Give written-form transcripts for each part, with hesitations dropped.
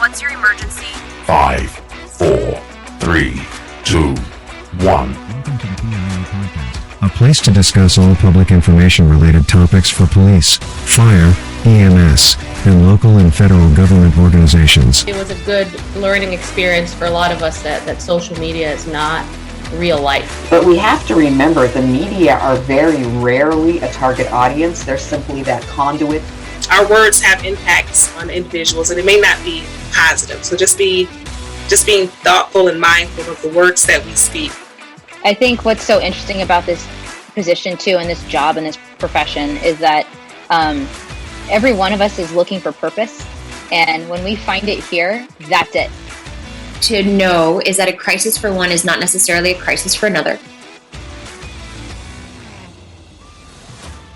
What's your emergency? 5, 4, 3, 2, 1. Welcome to the PIO Podcast, a place to discuss all public information-related topics for police, fire, EMS, and local and federal government organizations. It was a good learning experience for a lot of us that social media is not real life. But we have to remember the media are very rarely a target audience. They're simply that conduit. Our words have impacts on individuals, and it may not be positive. So just being thoughtful and mindful of the words that we speak. I think what's so interesting about this position too, and this job and this profession, is that every one of us is looking for purpose, and when we find it here, that's it. To know is that a crisis for one is not necessarily a crisis for another.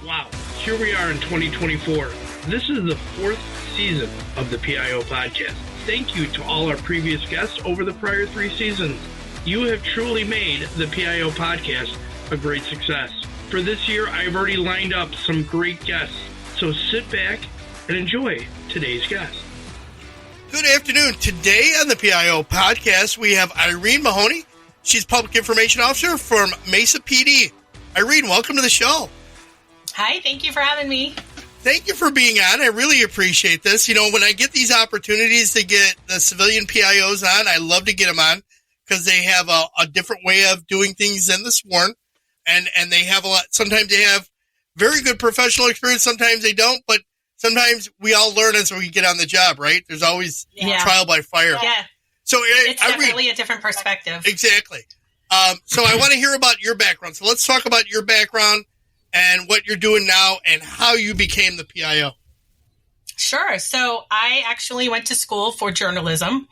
Wow, here we are in 2024. This is the 4th season of the PIO podcast. Thank you to all our previous guests over the prior 3 seasons. You have truly made the PIO podcast a great success. For this year, I've already lined up some great guests, so sit back and enjoy today's guest. Good afternoon. Today on the PIO podcast, we have Irene Mahoney. She's Public Information Officer from Mesa PD. Irene, welcome to the show. Hi, thank you for having me. Thank you for being on. I really appreciate this. You know, when I get these opportunities to get the civilian PIOs on, I love to get them on because they have a different way of doing things than the sworn. And they have a lot. Sometimes they have very good professional experience. Sometimes they don't. But sometimes we all learn as we get on the job, right? There's always trial by fire. Yeah. So it's definitely a different perspective. Exactly. So I want to hear about your background. So let's talk about your background and what you're doing now and how you became the PIO. Sure. So I actually went to school for journalism.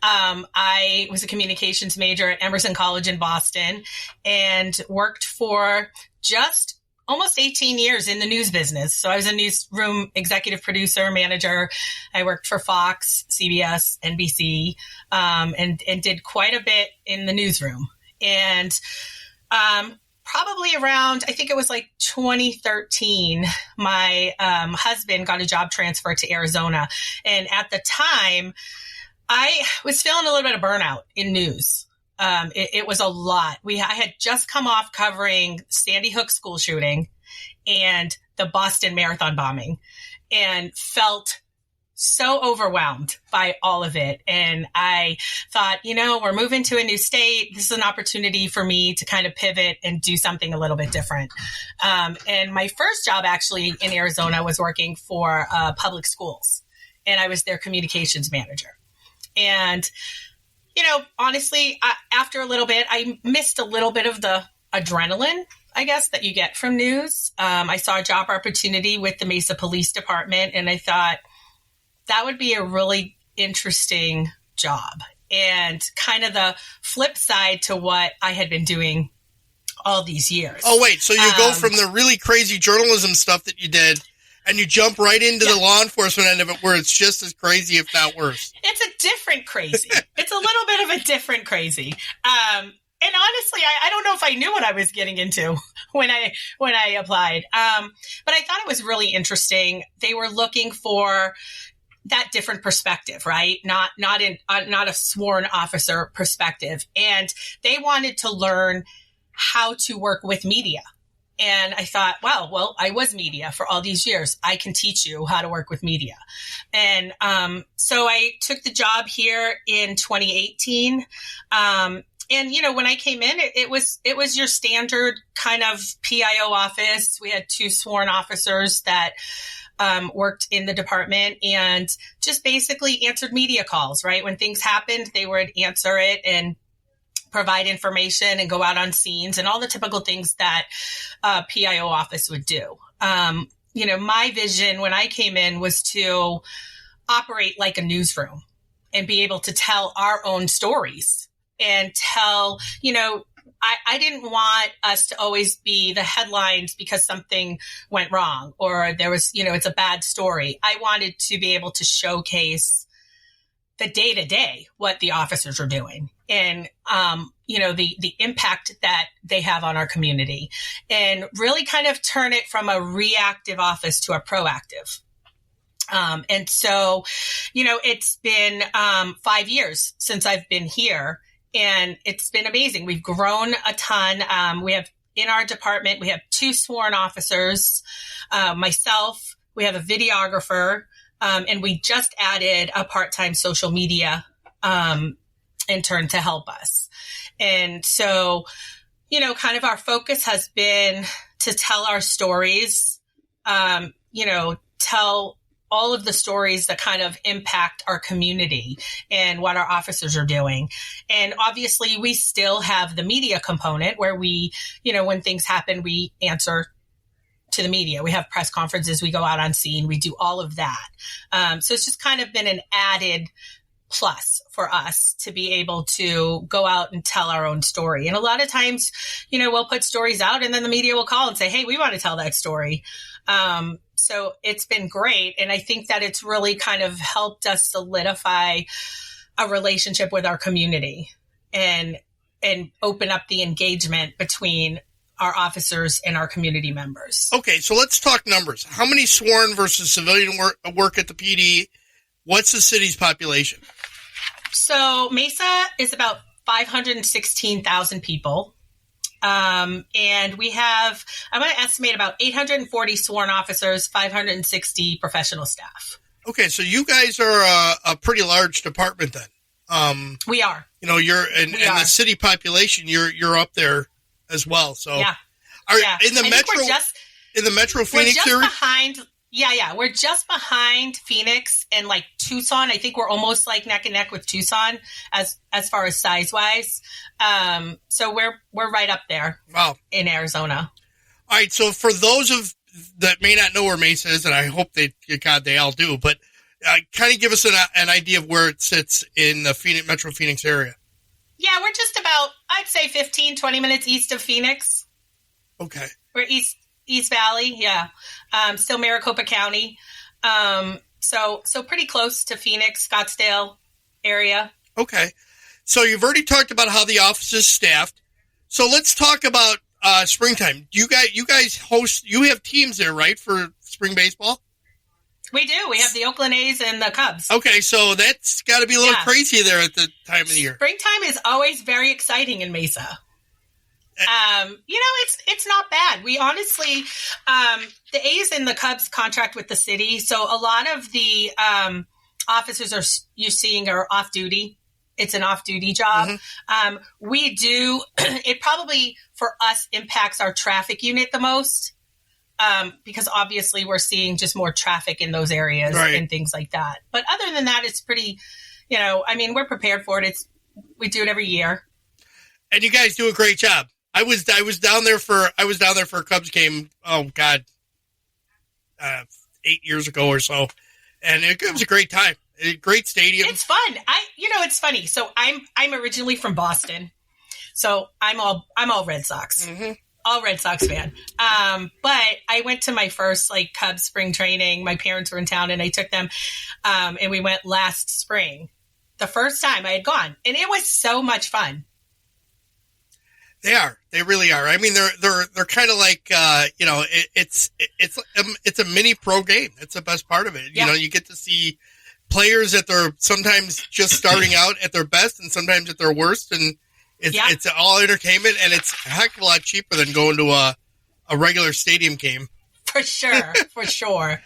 I was a communications major at Emerson College in Boston and worked for just almost 18 years in the news business. So I was a newsroom executive producer, manager. I worked for Fox, CBS, NBC, and did quite a bit in the newsroom. And probably around, I think it was like 2013, my husband got a job transfer to Arizona. And at the time, I was feeling a little bit of burnout in news. It was a lot. I had just come off covering Sandy Hook school shooting and the Boston Marathon bombing and felt so overwhelmed by all of it. And I thought, we're moving to a new state. This is an opportunity for me to kind of pivot and do something a little bit different. And my first job actually in Arizona was working for public schools, and I was their communications manager. And honestly, after a little bit, I missed a little bit of the adrenaline, I guess, that you get from news. I saw a job opportunity with the Mesa Police Department, and I thought that would be a really interesting job and kind of the flip side to what I had been doing all these years. Oh, wait. So you go from the really crazy journalism stuff that you did and you jump right into the law enforcement end of it where it's just as crazy, if not worse. It's a different crazy. It's a little bit of a different crazy. And honestly, I don't know if I knew what I was getting into when I applied. But I thought it was really interesting. They were looking for that different perspective, right? Not a sworn officer perspective. And they wanted to learn how to work with media. And I thought, wow, well, I was media for all these years. I can teach you how to work with media. And so I took the job here in 2018. And, when I came in, it was your standard kind of PIO office. We had 2 sworn officers that worked in the department and just basically answered media calls, right? When things happened, they would answer it and provide information and go out on scenes and all the typical things that a PIO office would do. My vision when I came in was to operate like a newsroom and be able to tell our own stories and tell, I didn't want us to always be the headlines because something went wrong or there was, it's a bad story. I wanted to be able to showcase the day-to-day, what the officers are doing and, the impact that they have on our community and really kind of turn it from a reactive office to a proactive. And so, it's been 5 years since I've been here, and it's been amazing. We've grown a ton. We have in our department, we have 2 sworn officers, myself, we have a videographer, and we just added a part-time social media intern to help us. And so, kind of our focus has been to tell our stories, tell all of the stories that kind of impact our community and what our officers are doing. And obviously we still have the media component where we, when things happen, we answer to the media. We have press conferences, we go out on scene, we do all of that. So it's just kind of been an added plus for us to be able to go out and tell our own story. And a lot of times, we'll put stories out and then the media will call and say, hey, we want to tell that story. So it's been great. And I think that it's really kind of helped us solidify a relationship with our community and open up the engagement between our officers and our community members. Okay, so let's talk numbers. How many sworn versus civilian work at the PD? What's the city's population? So Mesa is about 516,000 people. And we have, I'm going to estimate about 840 sworn officers, 560 professional staff. Okay, so you guys are a pretty large department then. We are. You're and the city population. You're up there as well. So yeah, in the metro Phoenix area. We're just behind Phoenix and like Tucson. I think we're almost like neck and neck with Tucson as far as size wise. So we're right up there. Wow. In Arizona. All right. So for those that may not know where Mesa is, and I hope they all do, but kind of give us an idea of where it sits in the Metro Phoenix area. Yeah, we're just about, I'd say 15, 20 minutes east of Phoenix. Okay. We're East Valley, yeah. Still Maricopa County. So pretty close to Phoenix, Scottsdale area. Okay. So you've already talked about how the office is staffed. So let's talk about springtime. You guys host, you have teams there, right, for spring baseball? We do. We have the Oakland A's and the Cubs. Okay, so that's got to be a little crazy there at the time of the year. Springtime is always very exciting in Mesa. It's not bad. We honestly, the A's and the Cubs contract with the city. So a lot of the officers you're seeing are off duty. It's an off duty job. Mm-hmm. We do, it probably for us impacts our traffic unit the most. Because obviously we're seeing just more traffic in those areas and things like that. But other than that, it's pretty, we're prepared for it. We do it every year. And you guys do a great job. I was down there for a Cubs game. Oh God, 8 years ago or so, and it was a great time. A great stadium. It's fun. It's funny. So I'm originally from Boston, so I'm all Red Sox. Mm-hmm. All Red Sox fan. But I went to my first Cubs spring training. My parents were in town and I took them. And we went last spring, the first time I had gone, and it was so much fun. They are. They really are. I mean, they're kind of like, it's a mini pro game. That's the best part of it. Yeah. You get to see players that they're sometimes just starting out at their best and sometimes at their worst. And it's all entertainment, and it's a heck of a lot cheaper than going to a regular stadium game. For sure. For sure.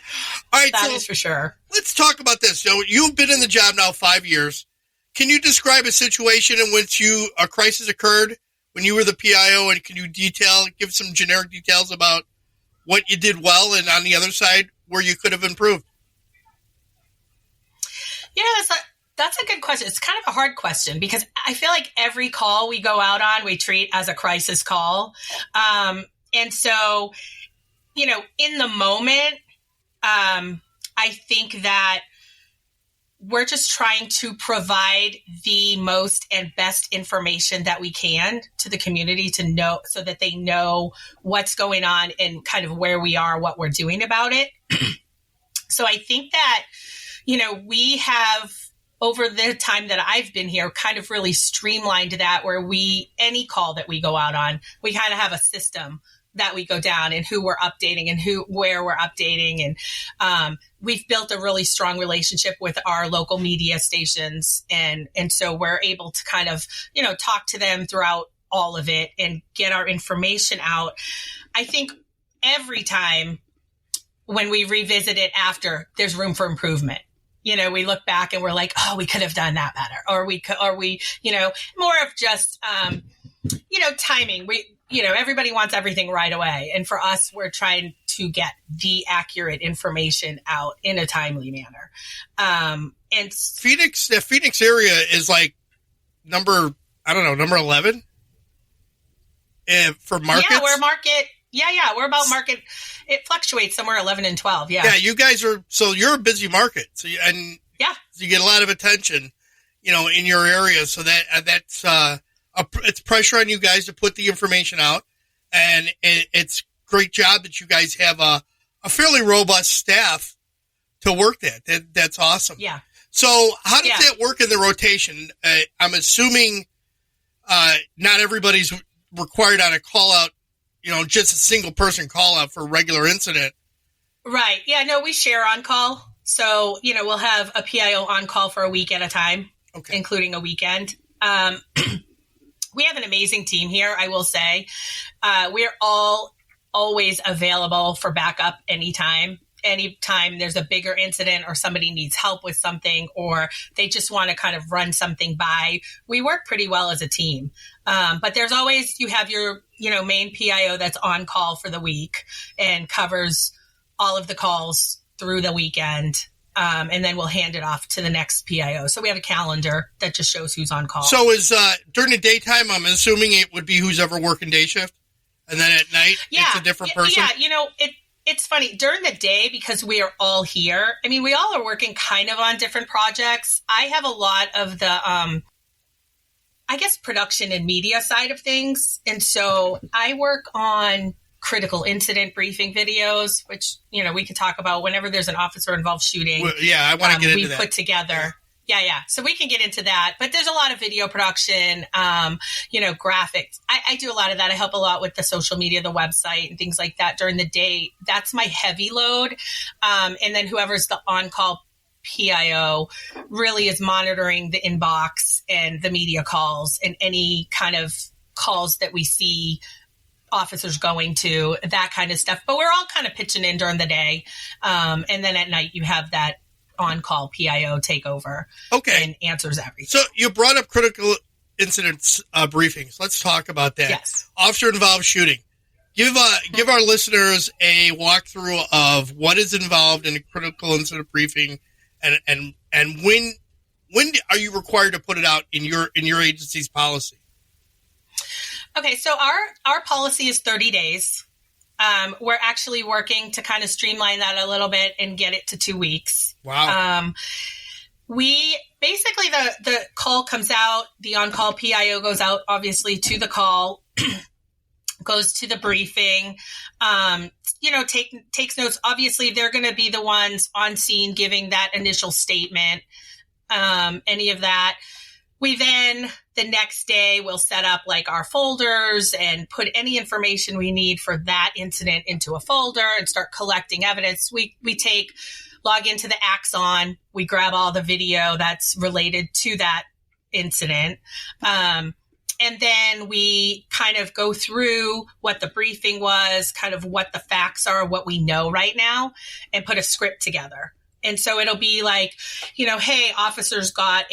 All right. That is for sure. Let's talk about this. So you've been in the job now 5 years. Can you describe a situation in which a crisis occurred when you were the PIO, and can you give some generic details about what you did well and on the other side where you could have improved? Yeah, that's a good question. It's kind of a hard question because I feel like every call we go out on, we treat as a crisis call. And so, in the moment, I think that we're just trying to provide the most and best information that we can to the community to know, so that they know what's going on and kind of where we are, what we're doing about it. So I think that, we have, over the time that I've been here, kind of really streamlined that, where any call that we go out on, we kind of have a system that we go down and who we're updating and where we're updating. And we've built a really strong relationship with our local media stations. And so we're able to kind of, talk to them throughout all of it and get our information out. I think every time when we revisit it after, there's room for improvement. We look back and we're like, oh, we could have done that better. Or we, more of just, timing. Everybody wants everything right away. And for us, we're trying to get the accurate information out in a timely manner. And the Phoenix area is like number 11 for markets. Yeah, we're market. Yeah, we're about market. It fluctuates somewhere 11 and 12. Yeah. Yeah, you guys you're a busy market. So you get a lot of attention, in your area. So that's it's pressure on you guys to put the information out, and it's great job that you guys have a fairly robust staff to work that. That's awesome. Yeah. So how does that work in the rotation? I'm assuming not everybody's required on a call out, just a single person call out for a regular incident. Right. Yeah, no, we share on call. So, we'll have a PIO on call for a week at a time, including a weekend. We have an amazing team here, I will say. We're all always available for backup anytime. Anytime there's a bigger incident or somebody needs help with something or they just want to kind of run something by, we work pretty well as a team. But there's always, you have your, main PIO that's on call for the week and covers all of the calls through the weekend. And then we'll hand it off to the next PIO. So we have a calendar that just shows who's on call. So is during the daytime, I'm assuming it would be who's ever working day shift, and then at night it's a different person. Yeah, it's funny during the day because we are all here. I mean, we all are working kind of on different projects. I have a lot of the, production and media side of things, and so I work on critical incident briefing videos, which, we could talk about whenever there's an officer involved shooting. Well, yeah, I want to get into that. We put together. Yeah. So we can get into that. But there's a lot of video production, graphics. I do a lot of that. I help a lot with the social media, the website and things like that during the day. That's my heavy load. And then whoever's the on-call PIO really is monitoring the inbox and the media calls and any kind of calls that we see officers going to, that kind of stuff. But we're all kind of pitching in during the day. And then at night you have that on-call PIO take over and answers everything. So you brought up critical incidents briefings. Let's talk about that. Yes. Officer-involved shooting. Give our listeners a walkthrough of what is involved in a critical incident briefing and when are you required to put it out in your agency's policy? Okay, so our policy is 30 days. We're actually working to kind of streamline that a little bit and get it to 2 weeks. Wow. We basically, the call comes out, the on-call PIO goes out, obviously, to the call, goes to the briefing, takes notes. Obviously, they're going to be the ones on scene giving that initial statement, any of that. We then, the next day, will set up like our folders and put any information we need for that incident into a folder and start collecting evidence. We log into the Axon. We grab all the video that's related to that incident. And then we kind of go through what the briefing was, kind of what the facts are, what we know right now, and put a script together. And so it'll be like, hey, officers got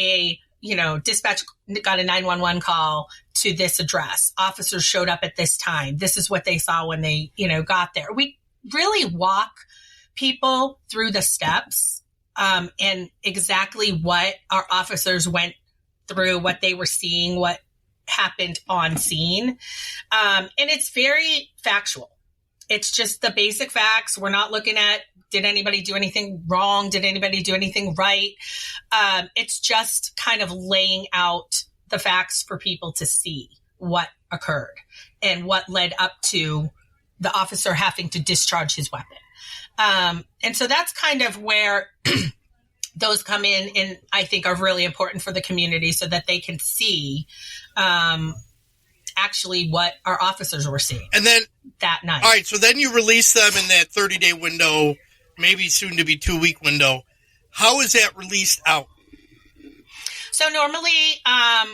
dispatch got a 911 call to this address. Officers showed up at this time. This is what they saw when they, got there. We really walk people through the steps and exactly what our officers went through, what they were seeing, what happened on scene. And it's very factual. It's just the basic facts. We're not looking at, did anybody do anything wrong? Did anybody do anything right? It's just kind of laying out the facts for people to see what occurred and what led up to the officer having to discharge his weapon. And so that's kind of where those come in and I think are really important for the community so that they can see actually what our officers were seeing. And then that night. All right, so then you release them in that 30-day window, maybe soon to be 2-week window. How is that released out? So normally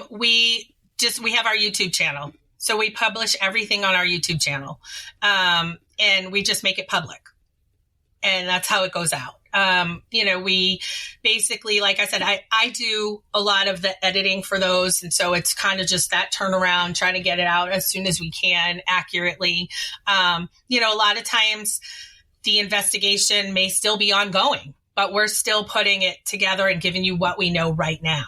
we have our YouTube channel. So we publish everything on our YouTube channel, and we just make it public, and that's how it goes out. We basically, like I said, I do a lot of the editing for those. And so it's kind of just that turnaround, trying to get it out as soon as we can accurately. A lot of times the investigation may still be ongoing, but we're still putting it together and giving you what we know right now.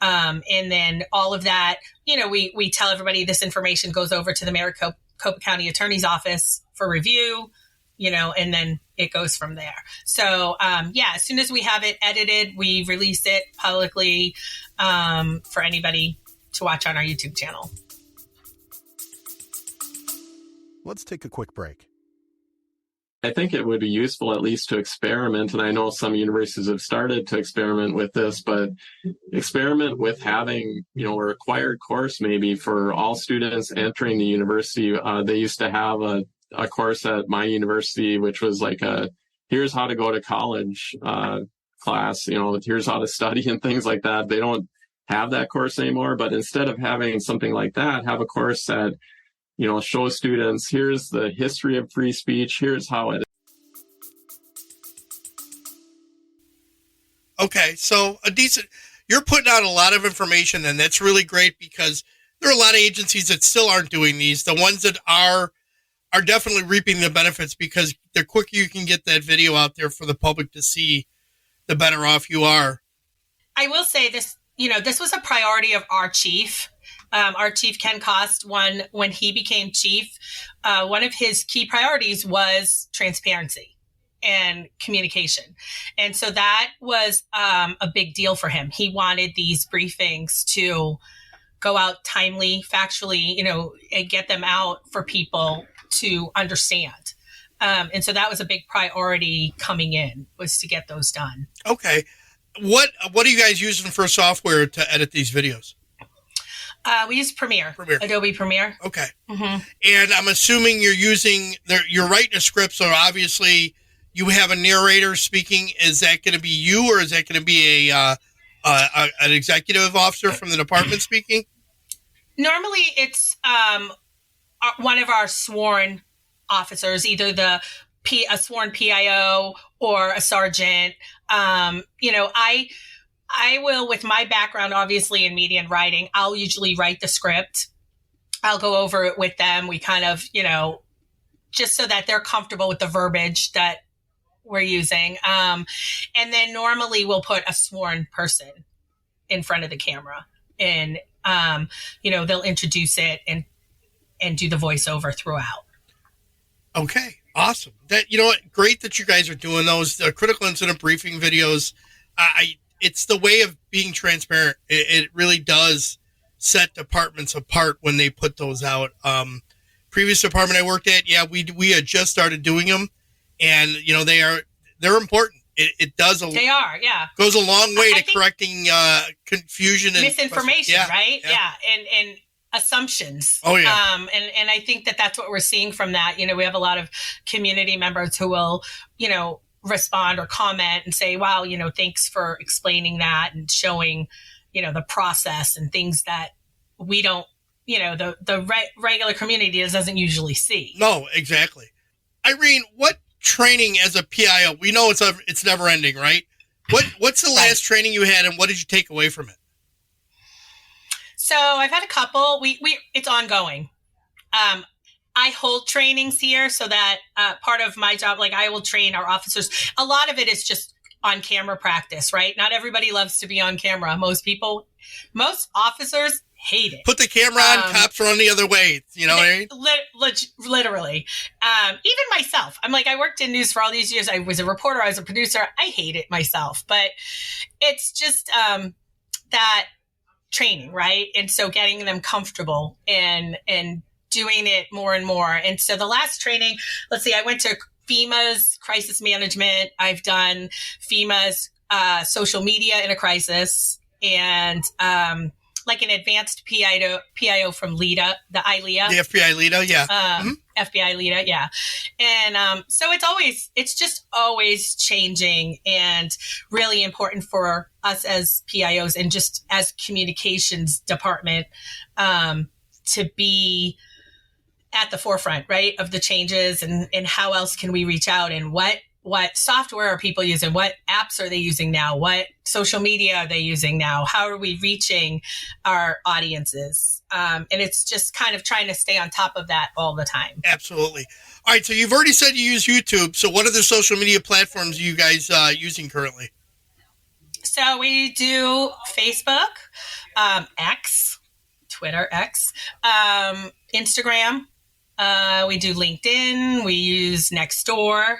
And then all of that, we tell everybody this information goes over to the Maricopa County Attorney's Office for review, and then it goes from there. So, as soon as we have it edited, we release it publicly for anybody to watch on our YouTube channel. Let's take a quick break. I think it would be useful at least to experiment, and I know some universities have started to experiment with this, but experiment with having, a required course maybe for all students entering the university. They used to have a course at my university, which was like here's how to go to college class, here's how to study and things like that. They don't have that course anymore, but instead of having something like that, have a course that show students, here's the history of free speech, here's how it. Okay, so you're putting out a lot of information, and that's really great because there are a lot of agencies that still aren't doing these. The ones that are definitely reaping the benefits, because the quicker you can get that video out there for the public to see, the better off you are. I will say this, this was a priority of our chief. Our chief, Ken Cost, when he became chief, one of his key priorities was transparency and communication. And so that was a big deal for him. He wanted these briefings to go out timely, factually, and get them out for people to understand. And so that was a big priority coming in, was to get those done. Okay. What are you guys using for software to edit these videos? We use Premiere. Adobe Premiere. Okay. Mm-hmm. And I'm assuming you're writing a script, so obviously you have a narrator speaking. Is that going to be you, or is that going to be an executive officer from the department speaking? Normally it's one of our sworn officers, either a sworn PIO or a sergeant. I will, with my background, obviously in media and writing, I'll usually write the script. I'll go over it with them. We kind of, just so that they're comfortable with the verbiage that we're using. And then normally we'll put a sworn person in front of the camera, and, they'll introduce it and do the voiceover throughout. Okay. Awesome. Great that you guys are doing those critical incident briefing videos. It's the way of being transparent. It really does set departments apart when they put those out. Previous department I worked at, we had just started doing them, and they're important. It does. They are, yeah. Goes a long way to correcting confusion and misinformation, right? Yeah. And assumptions. Oh yeah. And I think that's what we're seeing from that. We have a lot of community members who will, respond or comment and say, wow, thanks for explaining that and showing, the process and things that we don't, the regular community doesn't usually see. No, exactly. Irene, what training as a PIO? We know it's never ending, right? What's the last training you had, and what did you take away from it? So I've had a couple. It's ongoing. I hold trainings here so that part of my job, like I will train our officers. A lot of it is just on camera practice, right? Not everybody loves to be on camera. Most officers hate it. Put the camera on, cops run the other way. You know what I mean? Literally. Even myself. I'm like, I worked in news for all these years. I was a reporter. I was a producer. I hate it myself. But it's just that training, right? And so getting them comfortable and doing it more and more. And so the last training, let's see, I went to FEMA's crisis management. I've done FEMA's social media in a crisis, and like an advanced PIO from LEDA, the ILEA. The FBI LEDA, yeah. FBI leader, yeah. And so it's just always changing, and really important for us as PIOs and just as communications department to be at the forefront, right, of the changes, and how else can we reach out, and what software are people using? What apps are they using now? What social media are they using now? How are we reaching our audiences? And it's just kind of trying to stay on top of that all the time. Absolutely. All right. So you've already said you use YouTube. So what other social media platforms are you guys using currently? So we do Facebook, X, Twitter X, Instagram. We do LinkedIn. We use Nextdoor.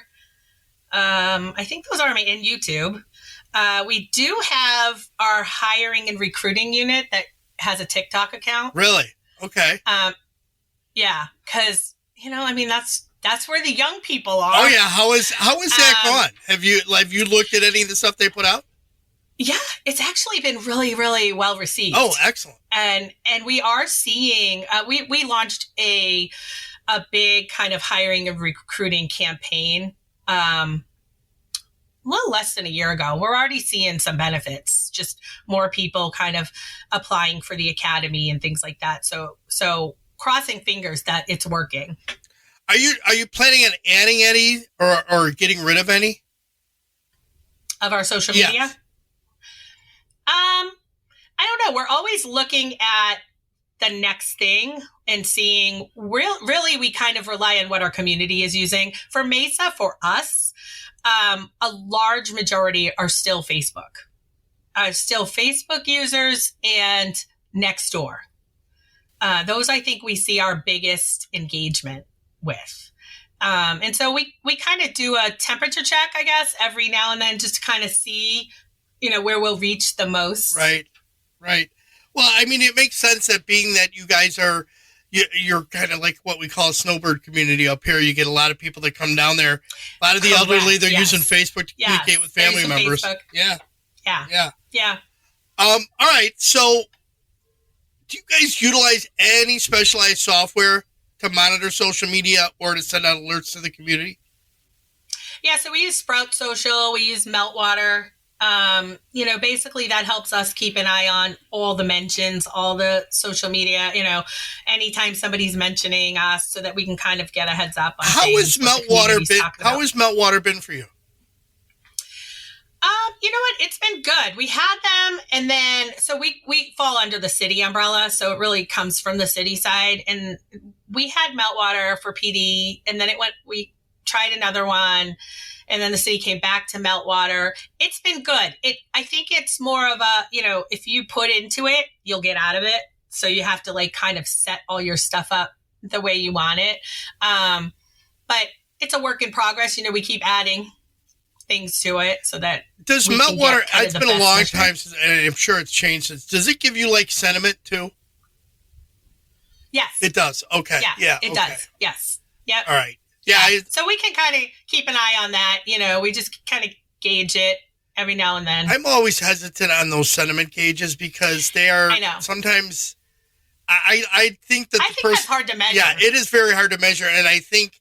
I think those are in YouTube. We do have our hiring and recruiting unit that has a TikTok account. Really? Okay. Yeah, because that's where the young people are. Oh yeah. How is that gone? Have you looked at any of the stuff they put out? Yeah, it's actually been really, really well received. Oh, excellent. And we are seeing we launched a big kind of hiring and recruiting campaign a little less than a year ago. We're already seeing some benefits, just more people kind of applying for the academy and things like that. So crossing fingers that it's working. Are you planning on adding any or getting rid of any of our social media? Yes. I don't know. We're always looking at the next thing and seeing really we kind of rely on what our community is using. For Mesa, for us, a large majority are still Facebook. Still Facebook users and Nextdoor. Those I think we see our biggest engagement with. And so we kind of do a temperature check, I guess, every now and then just to kind of see, where we'll reach the most. Right. Well, I mean, it makes sense that being that you guys are, you're kind of like what we call a snowbird community up here. You get a lot of people that come down there. A lot of the elderly, they're using Facebook to communicate with family members. Facebook. Yeah. All right. So do you guys utilize any specialized software to monitor social media or to send out alerts to the community? Yeah. So we use Sprout Social. We use Meltwater. Basically that helps us keep an eye on all the mentions, all the social media, anytime somebody's mentioning us so that we can kind of get a heads up on How has Meltwater been for you? You know what? It's been good. We had them, and then so we fall under the city umbrella, so it really comes from the city side. And we had Meltwater for PD, and then we tried another one, and then the city came back to Meltwater. It's been good. I think it's more of a, if you put into it, you'll get out of it. So you have to kind of set all your stuff up the way you want it. But it's a work in progress. We keep adding things to it so that does Meltwater, it's been a long time since, and I'm sure it's changed since. Does it give you sentiment too? Yes. It does. Okay. Yeah. It does. Yes. Yep. All right. Yeah. So we can kind of keep an eye on that. We just kind of gauge it every now and then. I'm always hesitant on those sentiment gauges because they are sometimes. I think that that's hard to measure. Yeah, it is very hard to measure, and I think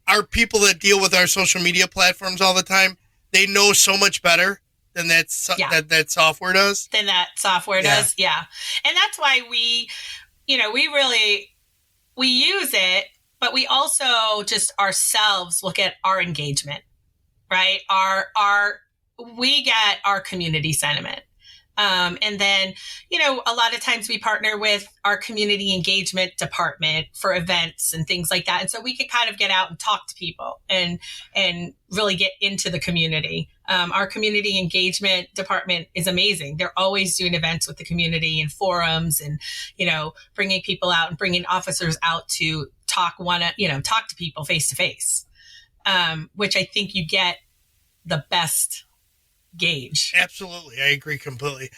our people that deal with our social media platforms all the time, they know so much better than that software does. Than that software does, yeah. And that's why we use it, but we also just ourselves look at our engagement, right? We get our community sentiment. And then, a lot of times we partner with our community engagement department for events and things like that. And so we can kind of get out and talk to people and really get into the community. Our community engagement department is amazing. They're always doing events with the community and forums and, bringing people out and bringing officers out to talk to people face to face, which I think you get the best gauge. Absolutely. I agree completely.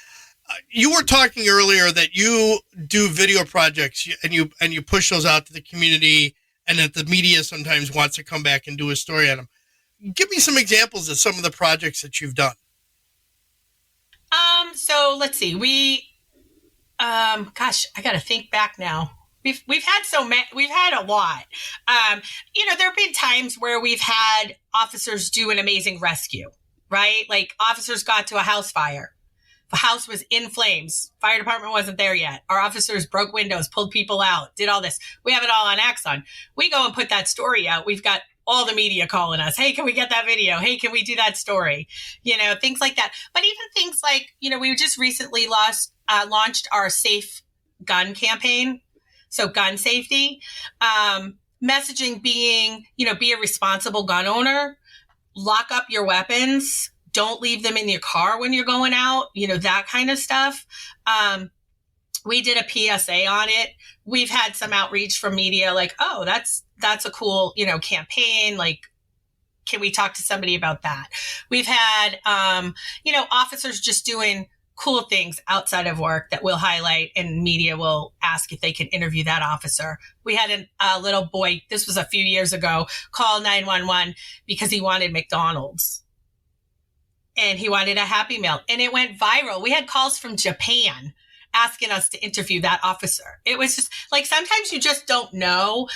You were talking earlier that you do video projects and you push those out to the community and that the media sometimes wants to come back and do a story on them. Give me some examples of some of the projects that you've done. So let's see. We, I got to think back now. We've had a lot. There have been times where we've had officers do an amazing rescue, right? Like officers got to a house fire. The house was in flames. Fire department wasn't there yet. Our officers broke windows, pulled people out, did all this. We have it all on Axon. We go and put that story out. We've got all the media calling us. Hey, can we get that video? Hey, can we do that story? Things like that. But even things like, we just recently launched our safe gun campaign. So gun safety, messaging being, be a responsible gun owner, lock up your weapons, don't leave them in your car when you're going out, that kind of stuff. We did a PSA on it. We've had some outreach from media like, oh, that's a cool, campaign. Like, can we talk to somebody about that? We've had, officers just doing cool things outside of work that we'll highlight, and media will ask if they can interview that officer. We had a little boy, this was a few years ago, call 911 because he wanted McDonald's and he wanted a Happy Meal, and it went viral. We had calls from Japan asking us to interview that officer. It was just like, sometimes you just don't know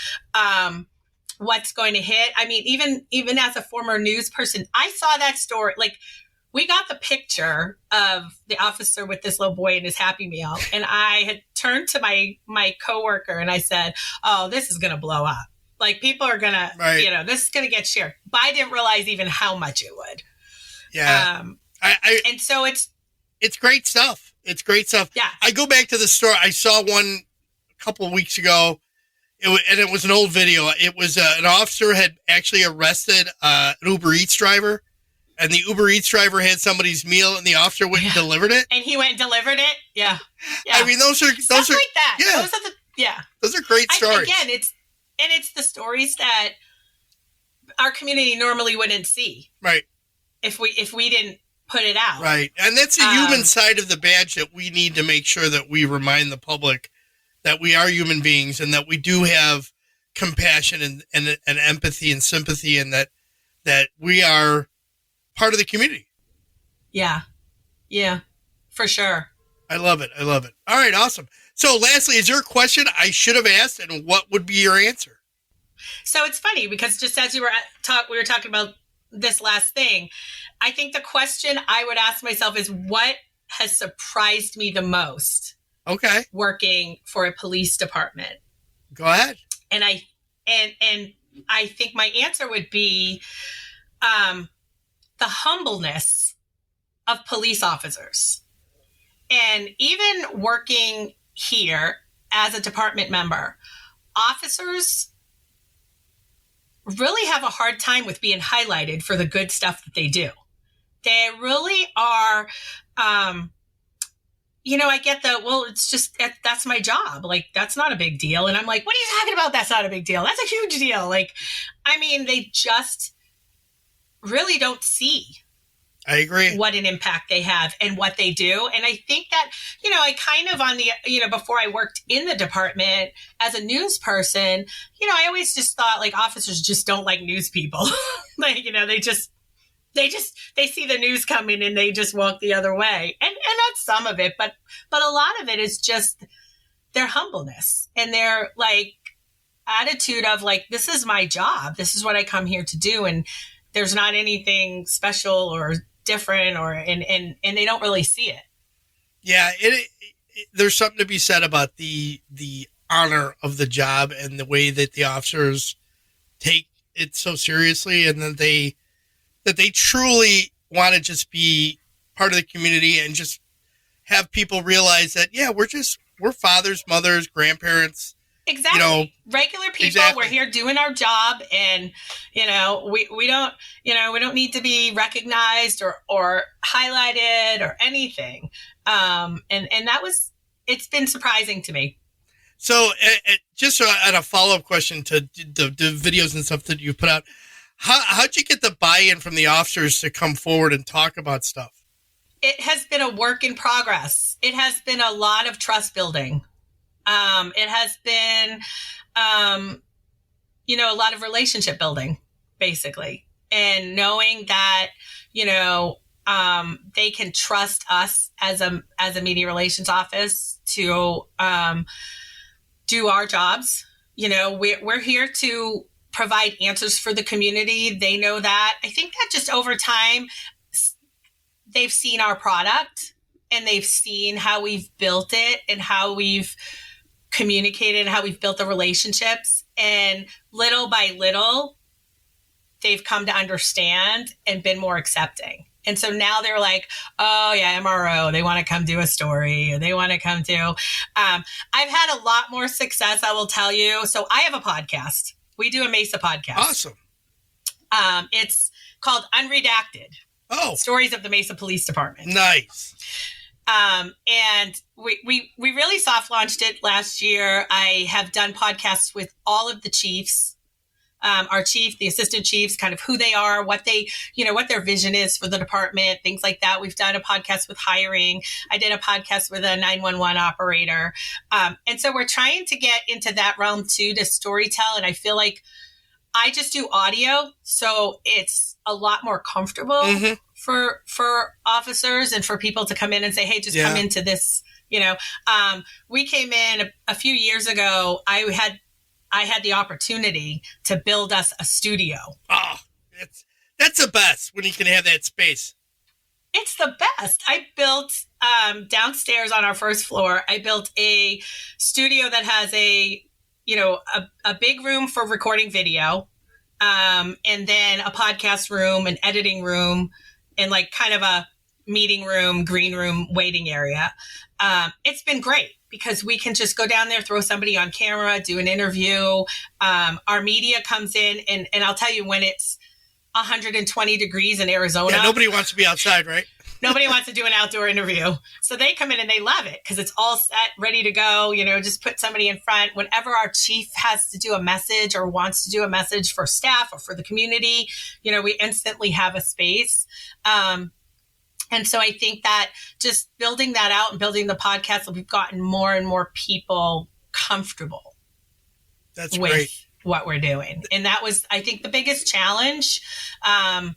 what's going to hit. I mean, even as a former news person, I saw that story. Like, we got the picture of the officer with this little boy and his Happy Meal. And I had turned to my coworker and I said, oh, this is going to blow up. Like, people are going to, this is going to get shared. But I didn't realize even how much it would. Yeah. And so it's great stuff. It's great stuff. Yeah. I go back to the story. I saw one a couple of weeks ago. It was an old video. It was an officer had actually arrested an Uber Eats driver. And the Uber Eats driver had somebody's meal, and the officer went and delivered it. And he went and delivered it. Yeah. I mean, those are stuff like that. Yeah. Those are great stories. Again, it's the stories that our community normally wouldn't see. Right. If we didn't put it out. Right. And that's the human side of the badge that we need to make sure that we remind the public that we are human beings and that we do have compassion and empathy and sympathy, and that we are part of the community. Yeah, for sure. I love it. All right, awesome. So lastly, is there a question I should have asked, and what would be your answer? So it's funny because just as we were talking about this last thing, I think the question I would ask myself is, what has surprised me the most? Okay. Working for a police department. Go ahead. And I think my answer would be the humbleness of police officers. And even working here as a department member, officers really have a hard time with being highlighted for the good stuff that they do. They really are, I get it's just, that's my job. Like, that's not a big deal. And I'm like, what are you talking about? That's not a big deal. That's a huge deal. Like, I mean, they just really don't see. I agree. What an impact they have and what they do. And I think that, I kind of before I worked in the department as a news person, I always just thought like officers just don't like news people. Like, they see the news coming and they just walk the other way. And that's some of it, but a lot of it is just their humbleness and their like attitude of like, this is my job. This is what I come here to do. And there's not anything special or different and they don't really see it. Yeah. There's something to be said about the honor of the job and the way that the officers take it so seriously, and that they truly want to just be part of the community and just have people realize that, yeah, we're fathers, mothers, grandparents. Exactly. Regular people. Exactly. We're here doing our job, and we don't need to be recognized or highlighted or anything. And it's been surprising to me. So just on a follow-up question to the videos and stuff that you put out, how'd you get the buy-in from the officers to come forward and talk about stuff? It has been a work in progress. It has been a lot of trust building. It has been, a lot of relationship building, basically, and knowing that, they can trust us as a media relations office to do our jobs. You know, we're here to provide answers for the community. They know that. I think that just over time, they've seen our product and they've seen how we've built it and how we've communicated and how we've built the relationships. And little by little, they've come to understand and been more accepting. And so now they're like, oh yeah, MRO, they want to come do a story, or they want to come do. I've had a lot more success, I will tell you. So I have a podcast. We do a Mesa podcast. Awesome. It's called Unredacted. Oh. Stories of the Mesa Police Department. Nice. And we really soft launched it last year. I have done podcasts with all of the chiefs. Our chief, the assistant chiefs, kind of who they are, what they, what their vision is for the department, things like that. We've done a podcast with hiring. I did a podcast with a 911 operator. And so we're trying to get into that realm too, to storytell. And I feel like I just do audio, so it's a lot more comfortable for officers and for people to come in and say, hey, just come into this, we came in a few years ago. I had the opportunity to build us a studio. Oh, that's the best when you can have that space. It's the best. I built downstairs on our first floor. I built a studio that has a big room for recording video, and then a podcast room, an editing room, and like kind of a meeting room, green room, waiting area. It's been great because we can just go down there, throw somebody on camera, do an interview. Our media comes in, and I'll tell you, when it's 120 degrees in Arizona. Yeah, nobody wants to be outside, right? Nobody wants to do an outdoor interview. So they come in and they love it because it's all set, ready to go. Just put somebody in front. Whenever our chief has to do a message or wants to do a message for staff or for the community, we instantly have a space. And so I think that just building that out and building the podcast, we've gotten more and more people comfortable with great. What we're doing. And that was, I think, the biggest challenge. And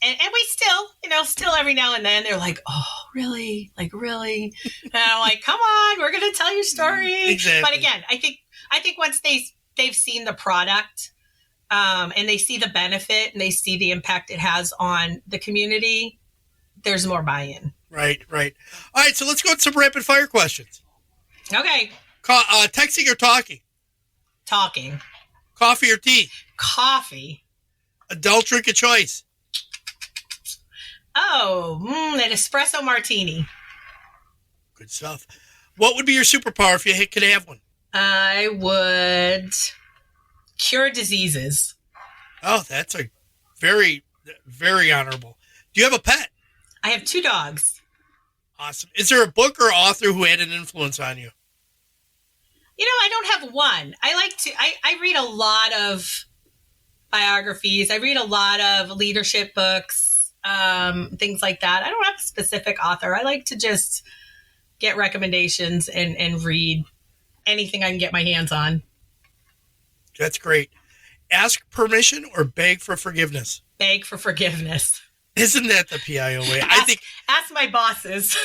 we still every now and then they're like, oh, really? Like, really? And I'm like, come on, we're going to tell your story. Exactly. But again, I think once they've seen the product, and they see the benefit and they see the impact it has on the community, there's more buy-in. Right. All right, so let's go with some rapid fire questions. Okay. Texting or talking? Talking. Coffee or tea? Coffee. Adult drink of choice? Oh, an espresso martini. Good stuff. What would be your superpower if you could have one? I would cure diseases. Oh, that's a very, very honorable. Do you have a pet? I have 2 dogs. Awesome. Is there a book or author who had an influence on you? I don't have one. I read a lot of biographies. I read a lot of leadership books, things like that. I don't have a specific author. I like to just get recommendations and read anything I can get my hands on. That's great. Ask permission or beg for forgiveness? Beg for forgiveness. Isn't that the PIO way? Ask my bosses.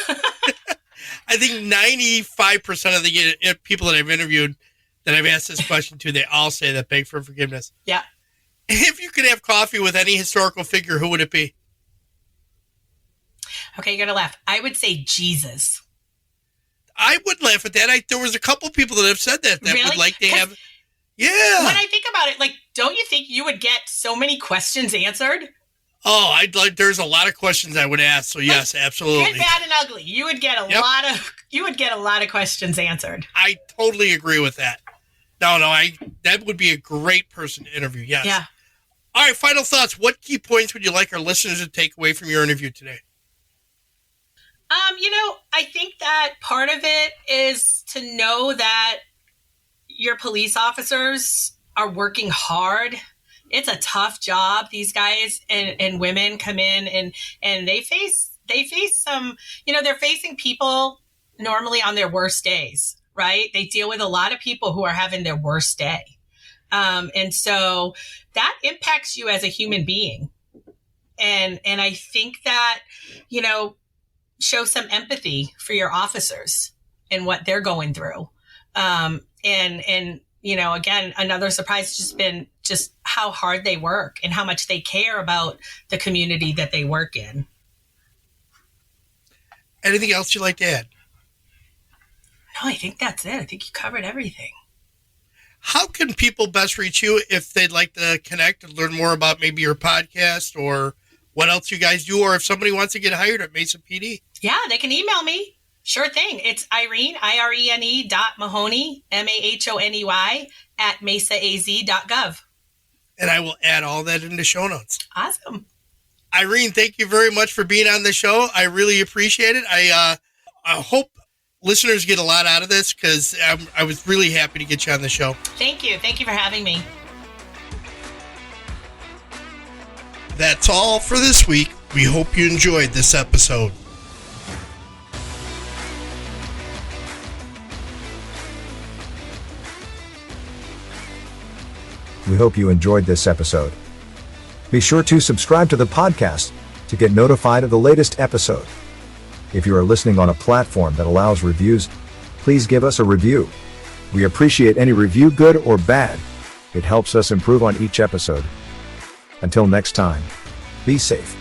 I think 95% of the people that I've interviewed that I've asked this question to, they all say that beg for forgiveness. Yeah. If you could have coffee with any historical figure, who would it be? Okay, you gotta laugh. I would say Jesus. I would laugh at that. There was a couple people that have said that really? Would like to have. Yeah. When I think about it, don't you think you would get so many questions answered? Oh, there's a lot of questions I would ask. So yes, absolutely. Good, bad, and ugly. You would get a lot of questions answered. I totally agree with that. No, that would be a great person to interview. Yes. Yeah. All right. Final thoughts. What key points would you like our listeners to take away from your interview today? I think that part of it is to know that your police officers are working hard. It's a tough job. These guys and women come in and they face some, they're facing people normally on their worst days, right? They deal with a lot of people who are having their worst day. And so that impacts you as a human being. And I think that, show some empathy for your officers and what they're going through. And you know, again, another surprise has just been just how hard they work and how much they care about the community that they work in. Anything else you'd like to add? No, I think that's it. I think you covered everything. How can people best reach you if they'd like to connect and learn more about maybe your podcast or what else you guys do, or if somebody wants to get hired at Mesa PD? Yeah, they can email me. Sure thing. It's Irene, IRENE.Mahoney, MAHONEY at mesaaz.gov. And I will add all that in the show notes. Awesome. Irene, thank you very much for being on the show. I really appreciate it. I hope listeners get a lot out of this because I was really happy to get you on the show. Thank you. Thank you for having me. That's all for this week. We hope you enjoyed this episode. We hope you enjoyed this episode. Be sure to subscribe to the podcast to get notified of the latest episode. If you are listening on a platform that allows reviews, please give us a review. We appreciate any review, good or bad. It helps us improve on each episode. Until next time, be safe.